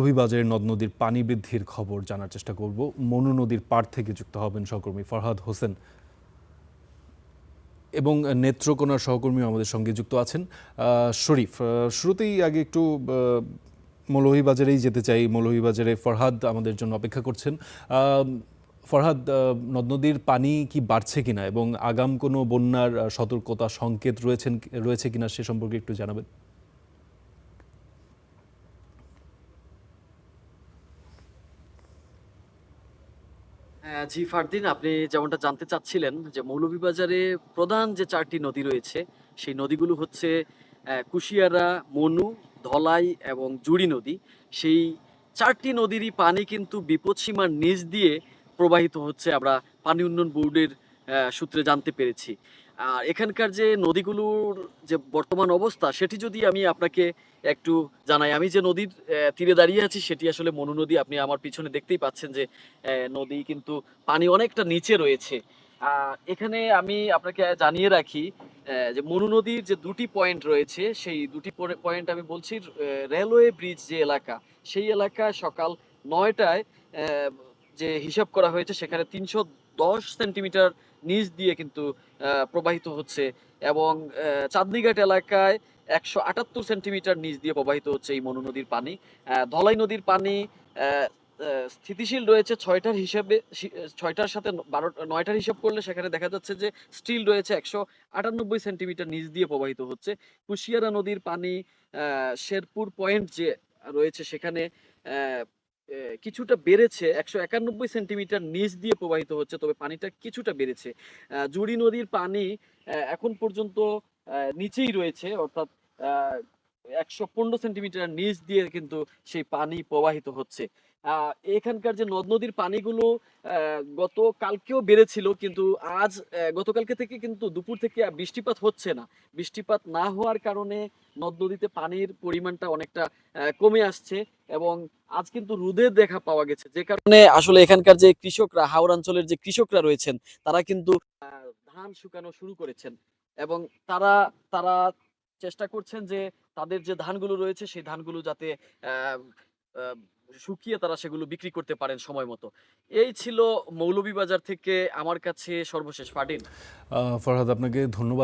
মৌলভীবাজারের নদ নদীর পানি বৃদ্ধির খবর জানার চেষ্টা করব। মনু নদীর পাড় থেকে যুক্ত হবেন সহকর্মী ফরহাদ হোসেন এবং নেত্রকোনার সহকর্মী আমাদের সঙ্গে যুক্ত আছেন শরীফ। শুরুতেই আগে একটু মৌলভীবাজারেই যেতে চাই। মৌলভীবাজারে ফরহাদ আমাদের জন্য অপেক্ষা করছেন। ফরহাদ, নদ নদীর পানি কি বাড়ছে কিনা এবং আগাম কোনো বন্যার সতর্কতা সংকেত রয়েছে কিনা সে সম্পর্কে একটু জানাবেন। জি ফারদিন, আপনি যেমনটা জানতে চাচ্ছিলেন যে মৌলভীবাজারে প্রধান যে ৪টি নদী রয়েছে সেই নদীগুলো হচ্ছে কুশিয়ারা, মনু, ধলাই এবং জুড়ি নদী। সেই ৪টি নদীরই পানি কিন্তু বিপদসীমার নিচ দিয়ে প্রবাহিত হচ্ছে, আমরা পানি উন্নয়ন বোর্ডের সূত্রে জানতে পেরেছি। আর এখানকার যে নদীগুলোর যে বর্তমান অবস্থা সেটি যদি আমি আপনাকে একটু জানাই। আমি যে নদীর তীরে দাঁড়িয়ে আছি সেটি আসলে মনু নদী। আপনি আমার পিছনে দেখতেই পাচ্ছেন যে নদী কিন্তু পানি অনেকটা নিচে রয়েছে। এখানে আমি আপনাকে জানিয়ে রাখি যে মনু নদীর যে দুটি পয়েন্ট রয়েছে সেই দুটি পয়েন্ট আমি বলছি। রেলওয়ে ব্রিজ যে এলাকা, সেই এলাকায় সকাল ৯টায় যে হিসাব করা হয়েছে সেখানে ৩১০ সেন্টিমিটার নিচ দিয়ে কিন্তু প্রবাহিত হচ্ছে এবং চাঁদনীঘাট এলাকায় ১৭৮ সেন্টিমিটার নিচ দিয়ে প্রবাহিত হচ্ছে এই মনু নদীর পানি। ধলাই নদীর পানি স্থিতিশীল রয়েছে ৬টার হিসাবে, ৬টার সাথে ৯টার হিসাব করলে সেখানে দেখা যাচ্ছে যে স্টিল রয়েছে ১৯৮ সেন্টিমিটার নিচ দিয়ে প্রবাহিত হচ্ছে। কুশিয়ারা নদীর পানি শেরপুর পয়েন্ট যে রয়েছে সেখানে কিছুটা বেড়েছে, ১৯১ সেন্টিমিটার নিচ দিয়ে প্রবাহিত হচ্ছে, তবে পানিটা কিছুটা বেড়েছে। জুড়ি নদীর পানি এখন পর্যন্ত নিচেই রয়েছে, অর্থাৎ ১১৫ সেন্টিমিটার নিচ দিয়ে কিন্তু সেই পানি প্রবাহিত হচ্ছে। এখানকার যে নদ নদীর পানিগুলো গতকালকেও বেড়েছিল, কিন্তু আজ গতকালকে থেকে কিন্তু দুপুর থেকে বৃষ্টিপাত হচ্ছে না। বৃষ্টিপাত না হওয়ার কারণে নদ নদীতে পানির পরিমাণটা অনেকটা কমে আসছে এবং আজ কিন্তু রোদের দেখা পাওয়া গেছে, যে কারণে আসলে এখানকার যে কৃষকরা, হাওর অঞ্চলের যে কৃষকরা রয়েছেন তারা কিন্তু ধান শুকানো শুরু করেছেন এবং তারা তারা চেষ্টা করছেন যে তাদের যে ধানগুলো রয়েছে সেই ধানগুলো যাতে আহ, আহ, শুকিয়ে তারা সেগুলো বিক্রি করতে পারেন সময় মতো। এই ছিল মৌলভীবাজার থেকে আমার কাছে সর্বশেষ ফাটিন। ফরহাদ, আপনাকে ধন্যবাদ।